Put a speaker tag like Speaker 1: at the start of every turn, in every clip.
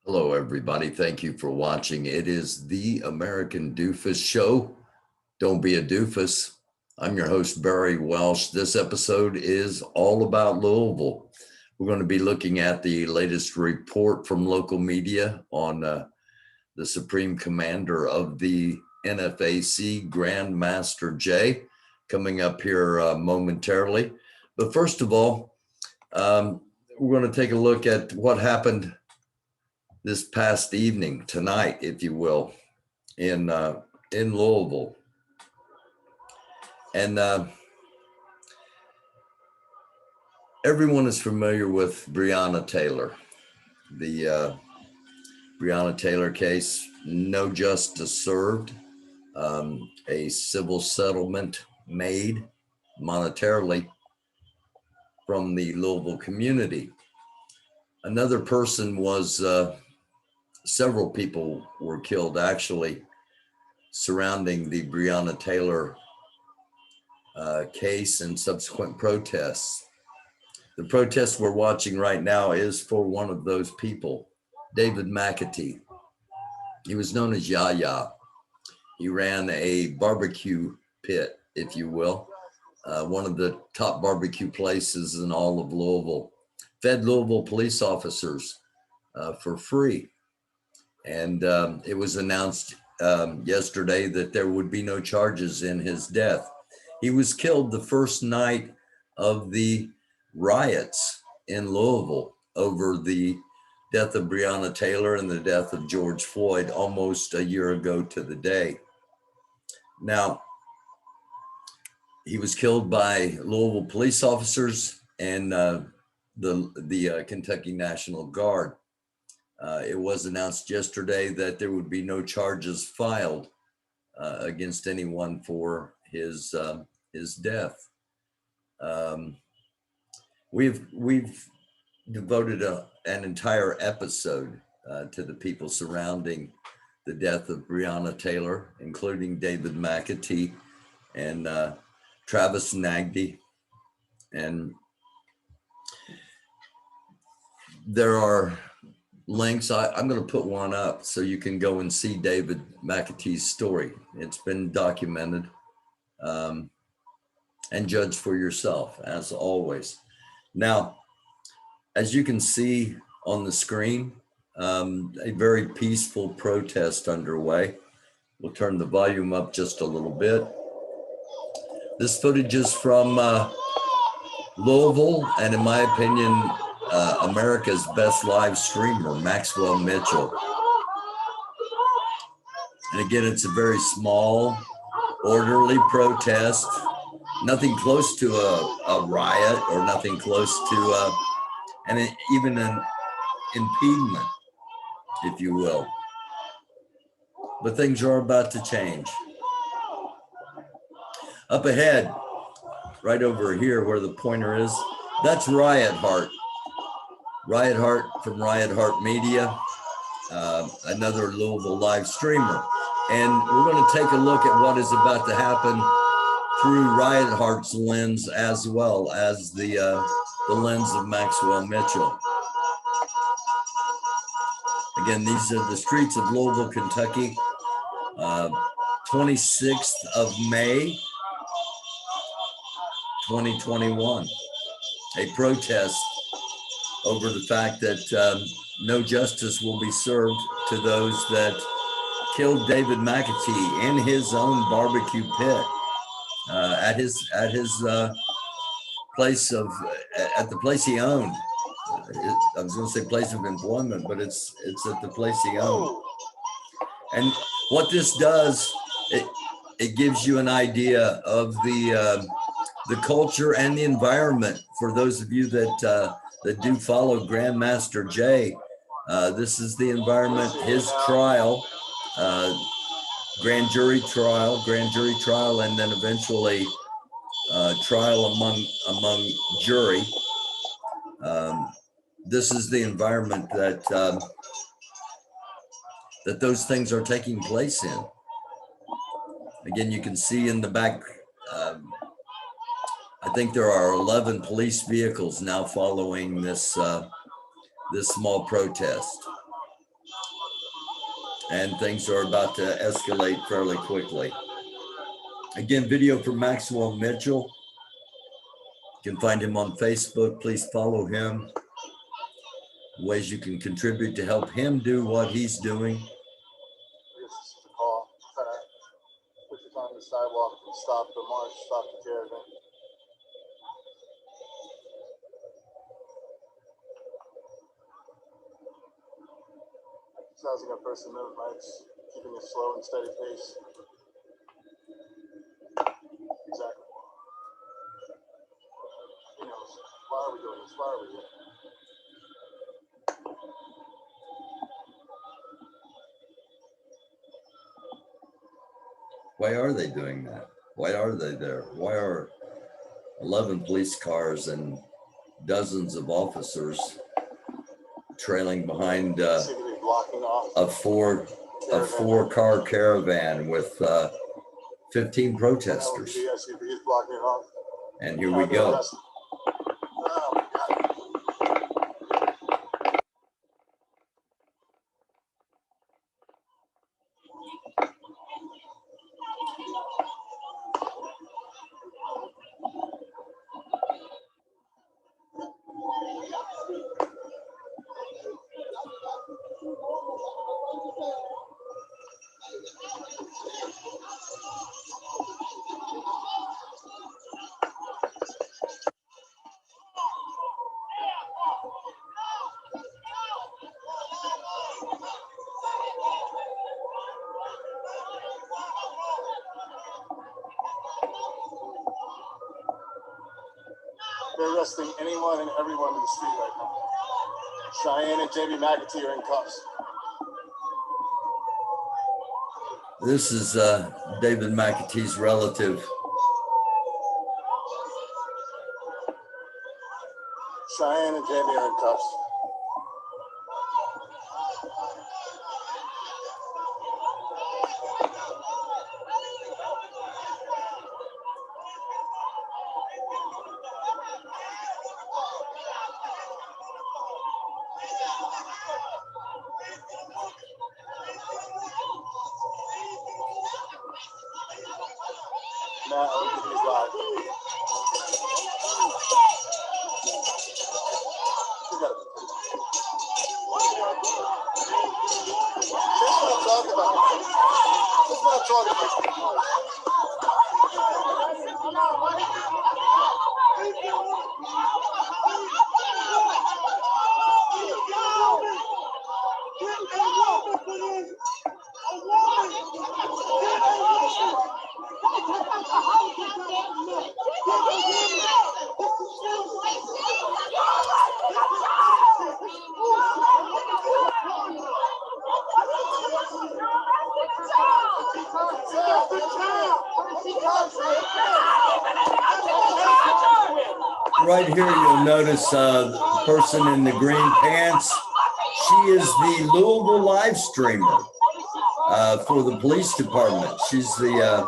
Speaker 1: Hello, everybody. Thank you for watching. It is the American Doofus Show. Don't be a doofus. I'm your host, Barry Welsh. This episode is all about Louisville. We're going to be looking at the latest report from local media on the Supreme Commander of the NFAC, Grandmaster Jay, coming up here momentarily. But first of all, we're going to take a look at what happened this past evening, tonight, if you will, in Louisville. And everyone is familiar with Breonna Taylor, the Breonna Taylor case. No justice served, a civil settlement made monetarily from the Louisville community. Another person was several people were killed actually surrounding the Breonna Taylor case and subsequent protests. The protest we're watching right now is for one of those people, David McAtee. He was known as Yaya. He ran a barbecue pit, if you will, one of the top barbecue places in all of Louisville. Fed Louisville police officers for free. And it was announced yesterday that there would be no charges in his death. He was killed the first night of the riots in Louisville over the death of Breonna Taylor and the death of George Floyd almost a year ago to the day. Now, he was killed by Louisville police officers and the Kentucky National Guard. It was announced yesterday that there would be no charges filed against anyone for his death. We've devoted an entire episode to the people surrounding the death of Breonna Taylor, including David McAtee and Travis Nagdy. And there are links. I'm going to put one up so you can go and see David McAtee's story. It's been documented, and judge for yourself, as always. Now, as you can see on the screen, a very peaceful protest underway. We'll turn the volume up just a little bit. This footage is from Louisville, and in my opinion, America's best live streamer, Maxwell Mitchell. And again, it's a very small, orderly protest, nothing close to a riot or nothing close to even an impediment, if you will. But things are about to change. Up ahead, right over here where the pointer is, that's Riot Heart. Riot Heart from Riot Heart Media, another Louisville live streamer. And we're going to take a look at what is about to happen through Riot Heart's lens, as well as the lens of Maxwell Mitchell. Again, these are the streets of Louisville, Kentucky, 26th of May, 2021. A protest over the fact that no justice will be served to those that killed David McAtee in his own barbecue pit at the place he owned. I was going to say place of employment, but it's at the place he owned. And what this does, it gives you an idea of the culture and the environment for those of you that do follow Grandmaster Jay. This is the environment, his trial, grand jury trial, and then eventually trial among jury. This is the environment that those things are taking place in. Again, you can see in the back, I think there are 11 police vehicles now following this small protest. and things are about to escalate fairly quickly. Again, video from Maxwell Mitchell. You can find him on Facebook. Please follow him. Ways you can contribute to help him do what he's doing.
Speaker 2: I guess this is the call. Kind of put your on the sidewalk and stop the march, stop the caravan. Sizing up person movement, right? Keeping a slow and steady pace. Exactly. He knows. Why are we doing this? Why are we here?
Speaker 1: Why are they doing that? Why are they there? Why are 11 police cars and dozens of officers trailing behind a four-car caravan with 15 protesters? And here we go.
Speaker 2: They're arresting anyone and everyone in the street right now. Cheyenne and JB McAtee are in cuffs.
Speaker 1: This is David McAtee's relative.
Speaker 2: Cheyenne and JB are in cuffs. Now, look at these live. That's what I'm talking about. That's what I'm talking about.
Speaker 1: Right here, you'll notice a person in the green pants. She is the Louisville live streamer for the police department. She's the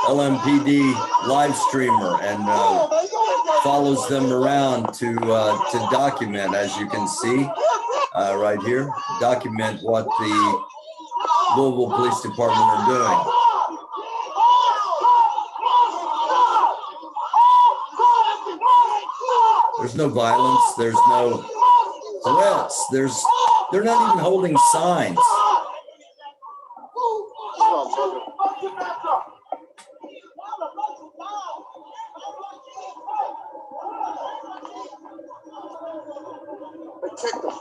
Speaker 1: LMPD live streamer and follows them around to document, as you can see right here, document what the Louisville Police Department are doing. There's no violence. There's no threats. They're not even holding signs.
Speaker 2: They kicked him.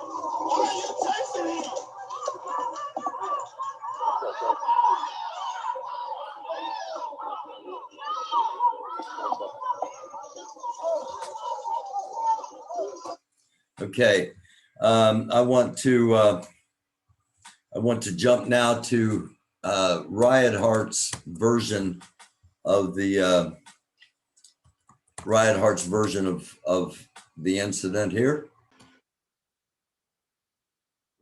Speaker 1: Okay, I want to jump now to Riot Heart's version of the Riot Heart's version of the incident here.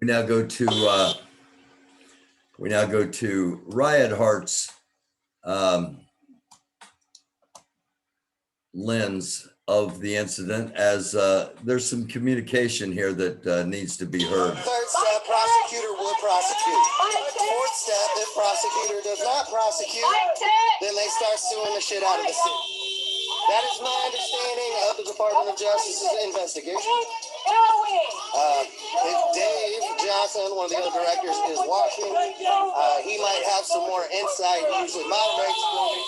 Speaker 1: We now go to Riot Heart's lens of the incident, as there's some communication here that needs to be heard.
Speaker 3: Third step, prosecutor would prosecute. Fourth step, if prosecutor does not prosecute, then they start suing the shit out of the city. That is my understanding of the Department of Justice's investigation. If Dave Johnson, one of the other directors, is watching, he might have some more insight. He usually moderates for me.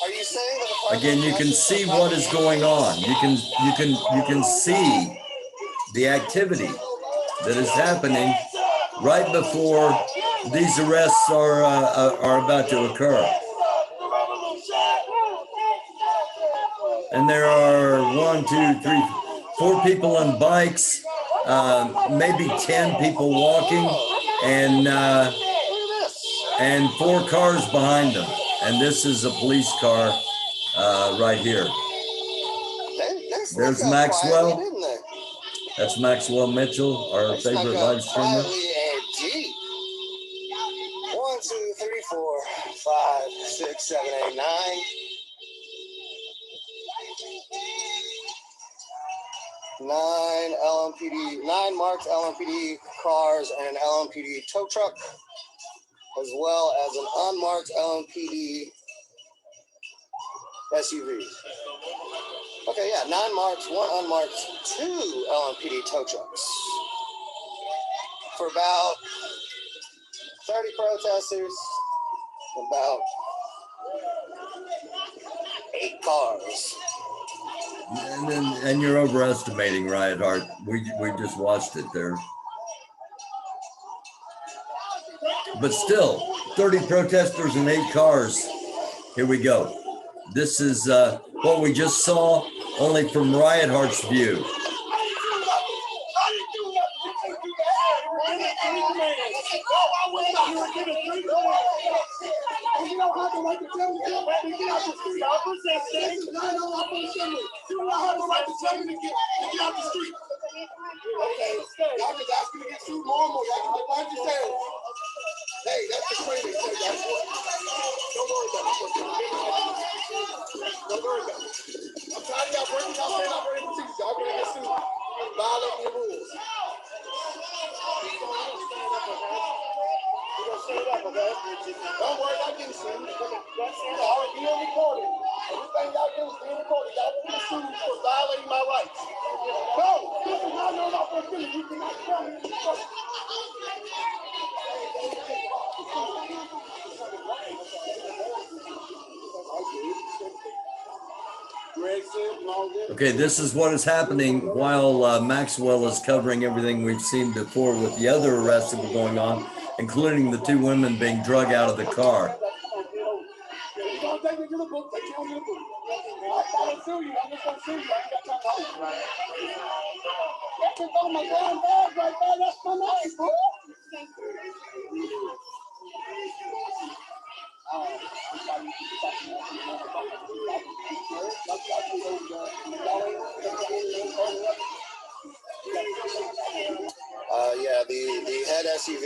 Speaker 3: Are you saying that the
Speaker 1: Again, you can see what is going on. You can see the activity that is happening right before these arrests are about to occur. And there are 1, 2, 3, 4 people on bikes, maybe 10 people walking, and 4 cars behind them. And this is a police car right here. There's Maxwell. That's Maxwell Mitchell, our favorite live streamer.
Speaker 3: 1, 2, 3, 4, 5, 6, 7, 8, 9. 9 LMPD, 9 marked LMPD cars and an LMPD tow truck, as well as an unmarked LMPD SUV. Okay, yeah, 9 marked, 1 unmarked, 2 LMPD tow trucks. For about 30 protesters, about 8 cars.
Speaker 1: And you're overestimating Riot Heart. We just watched it there. But still, 30 protesters and 8 cars. Here we go. This is what we just saw, only from Riot Heart's view.
Speaker 3: Hey, that's the crazy thing. Don't worry about it. Don't worry about it. I'm tired of y'all breaking y'all saying I'm ready to teach y'all. Gonna get sued. Violating the rules. We're gonna stand up, okay? Don't worry about getting sued. Y'all are being recorded. Everything y'all do is being recorded. Y'all will be sued for violating my rights. No, this is not your opportunity. You cannot tell me.
Speaker 1: Okay, this is what is happening while Maxwell is covering everything we've seen before with the other arrests that were going on, including the 2 women being drug out of the car.
Speaker 3: Yeah, the head SUV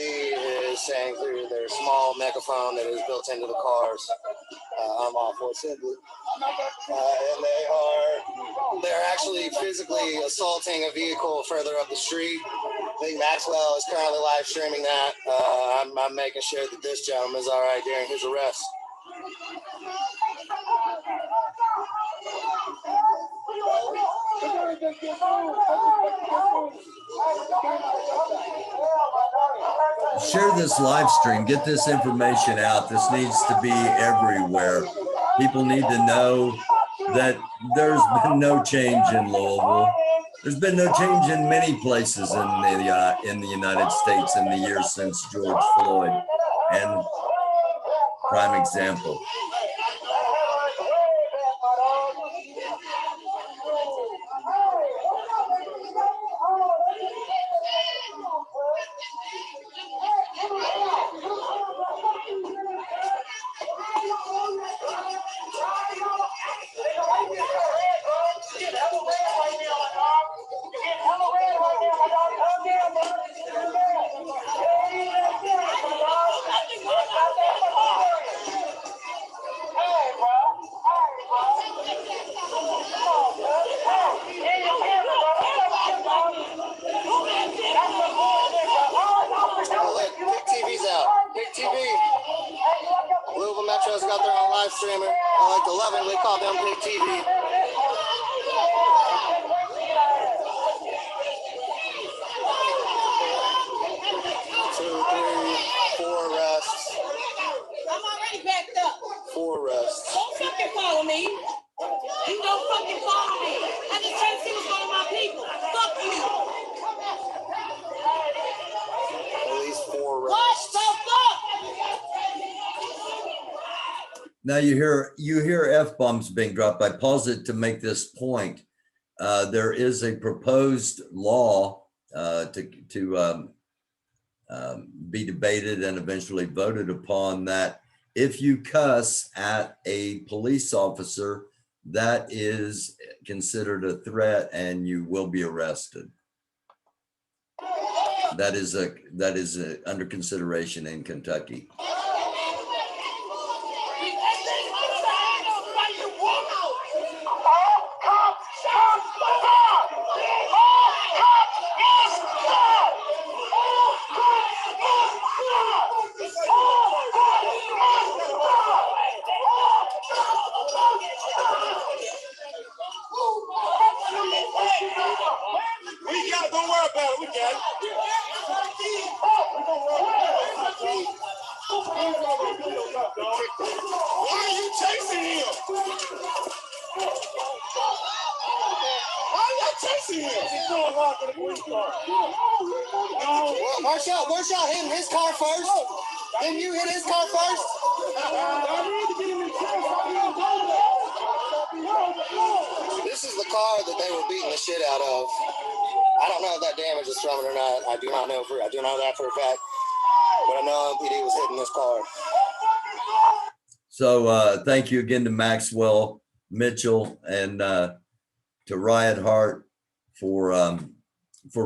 Speaker 3: is saying through their small megaphone that is built into the cars, I'm off for assembly. And they're actually physically assaulting a vehicle further up the street. I think Maxwell is currently live streaming that. I'm making sure that this gentleman is all right during his arrest.
Speaker 1: Share this live stream, get this information out. This needs to be everywhere. People need to know that there's been no change in Louisville. There's been no change in many places in the United States in the years since George Floyd. And prime example.
Speaker 3: called them Big TV. 2, 3, 4 arrests.
Speaker 4: I'm already backed up.
Speaker 3: 4 arrests.
Speaker 4: Don't fucking follow me. You don't fucking follow me. I just trying to see what's going on with my people. Fuck you.
Speaker 3: At least 4
Speaker 4: What
Speaker 3: arrests.
Speaker 4: the fuck?
Speaker 1: Now you hear F-bombs being dropped. I pause it to make this point. There is a proposed law to be debated and eventually voted upon that if you cuss at a police officer, that is considered a threat and you will be arrested. That is under consideration in Kentucky.
Speaker 2: We got it. Don't worry about it. We got it. Why are you chasing him? Why are you chasing him?
Speaker 3: Weren't y'all hitting his car first? Didn't you hit his car first? This is the car that they were beating the shit out of. I don't know if that damage is from it or not. I do not know that for a fact. But I know MPD was hitting this car.
Speaker 1: So thank you again to Maxwell Mitchell and to Riot Heart for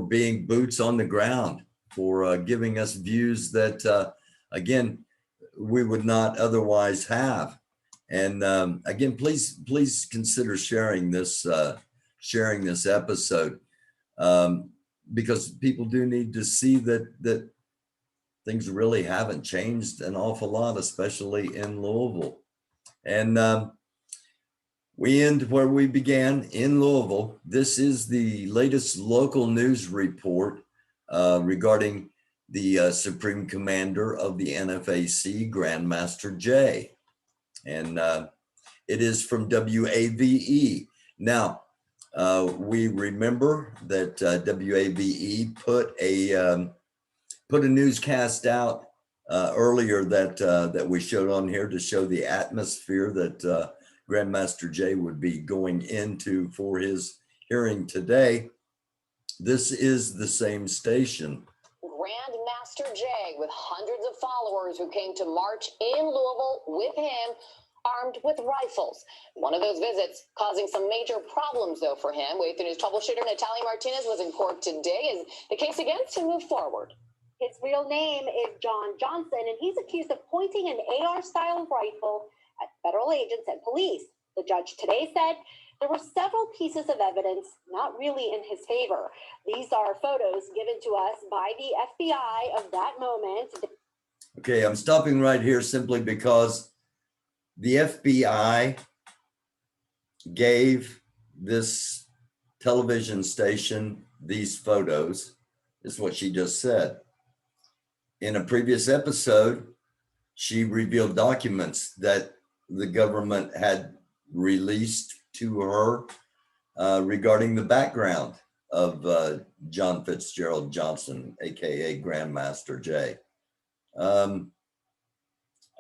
Speaker 1: being boots on the ground, for giving us views that again we would not otherwise have. And again, please consider sharing this episode because people do need to see that things really haven't changed an awful lot, especially in Louisville. And we end where we began, in Louisville. This is the latest local news report regarding the Supreme Commander of the NFAC, Grandmaster Jay. And it is from WAVE. Now, we remember that WAVE put a newscast out earlier that we showed on here to show the atmosphere that Grandmaster Jay would be going into for his hearing today. This is the same station.
Speaker 5: Grandmaster Jay, with hundreds of followers who came to march in Louisville with him, armed with rifles. One of those visits causing some major problems, though, for him. Wave 3 News troubleshooter Natalie Martinez was in court today as the case against him moved forward.
Speaker 6: His real name is John Johnson, and he's accused of pointing an AR-style rifle at federal agents and police. The judge today said there were several pieces of evidence not really in his favor. These are photos given to us by the FBI of that moment.
Speaker 1: Okay, I'm stopping right here simply because the FBI gave this television station these photos, is what she just said. In a previous episode, she revealed documents that the government had released to her regarding the background of John Fitzgerald Johnson, aka Grandmaster Jay.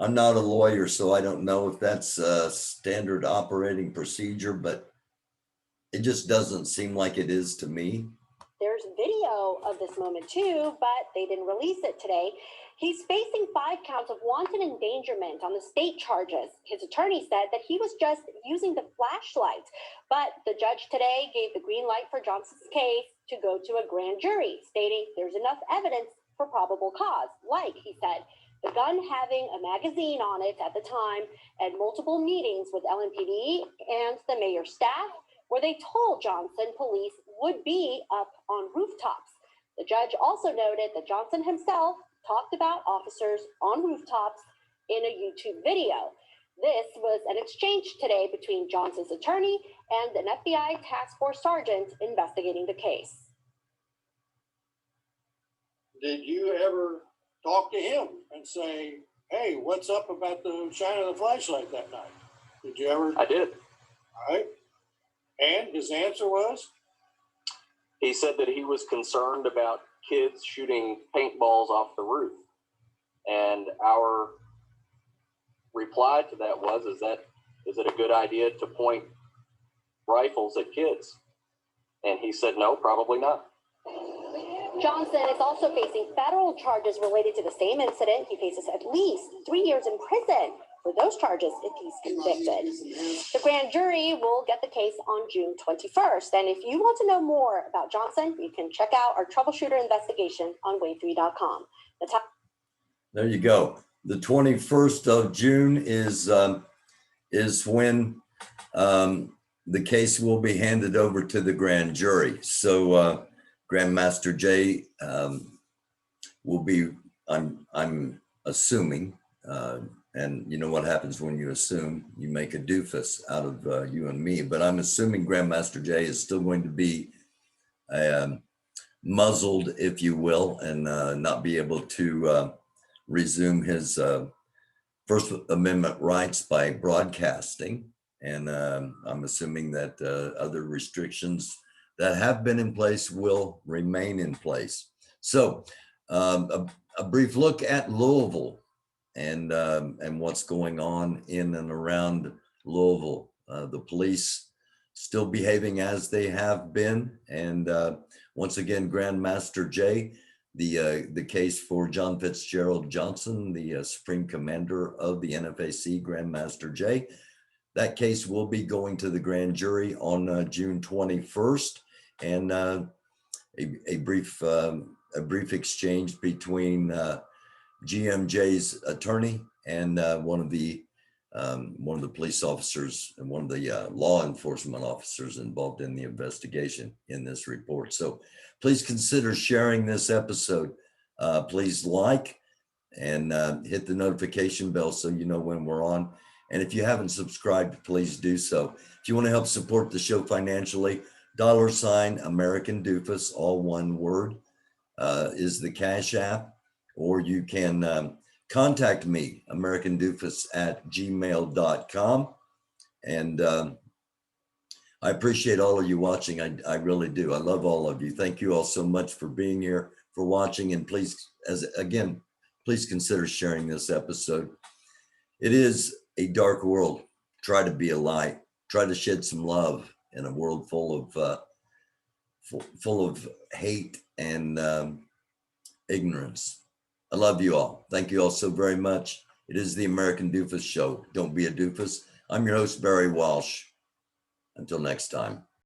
Speaker 1: I'm not a lawyer, so I don't know if that's a standard operating procedure, but it just doesn't seem like it is to me.
Speaker 6: There's video of this moment too, but they didn't release it today. He's facing 5 counts of wanton endangerment on the state charges. His attorney said that he was just using the flashlight, but the judge today gave the green light for Johnson's case to go to a grand jury, stating there's enough evidence for probable cause, like he said, the gun having a magazine on it at the time, and multiple meetings with LMPD and the mayor's staff, where they told Johnson police would be up on rooftops. The judge also noted that Johnson himself talked about officers on rooftops in a YouTube video. This was an exchange today between Johnson's attorney and an FBI task force sergeant investigating the case.
Speaker 7: Did you ever talk to him and say, hey, what's up about the shining of the flashlight that night? Did you ever?
Speaker 8: I did.
Speaker 7: All right. And his answer was?
Speaker 8: He said that he was concerned about kids shooting paintballs off the roof. And our reply to that was, is it a good idea to point rifles at kids? And he said, no, probably not.
Speaker 6: Johnson is also facing federal charges related to the same incident. He faces at least 3 years in prison for those charges if he's convicted. The grand jury will get the case on June 21st. And if you want to know more about Johnson, you can check out our troubleshooter investigation on wave3.com.
Speaker 1: There you go. The 21st of June is when the case will be handed over to the grand jury. So Grandmaster Jay will be, I'm assuming, and you know what happens when you assume, you make a doofus out of you and me, but I'm assuming Grandmaster Jay is still going to be muzzled, if you will, and not be able to resume his First Amendment rights by broadcasting. And I'm assuming that other restrictions that have been in place will remain in place. So a brief look at Louisville and what's going on in and around Louisville. The police still behaving as they have been. And once again, Grandmaster Jay, the case for John Fitzgerald Johnson, the Supreme Commander of the NFAC, Grandmaster Jay, that case will be going to the grand jury on June 21st. And a brief exchange between GMJ's attorney and one of the police officers and one of the law enforcement officers involved in the investigation in this report. So please consider sharing this episode. Please like and hit the notification bell so you know when we're on. And if you haven't subscribed, please do so. If you want to help support the show financially, $ American Doofus, all one word, is the Cash App, or you can contact me, americandufus@gmail.com. And I appreciate all of you watching. I really do. I love all of you. Thank you all so much for being here, for watching. And please, please consider sharing this episode. It is a dark world. Try to be a light. Try to shed some love in a world full of hate and ignorance. I love you all. Thank you all so very much. It is the American Doofus Show. Don't be a doofus. I'm your host, Barry Walsh. Until next time.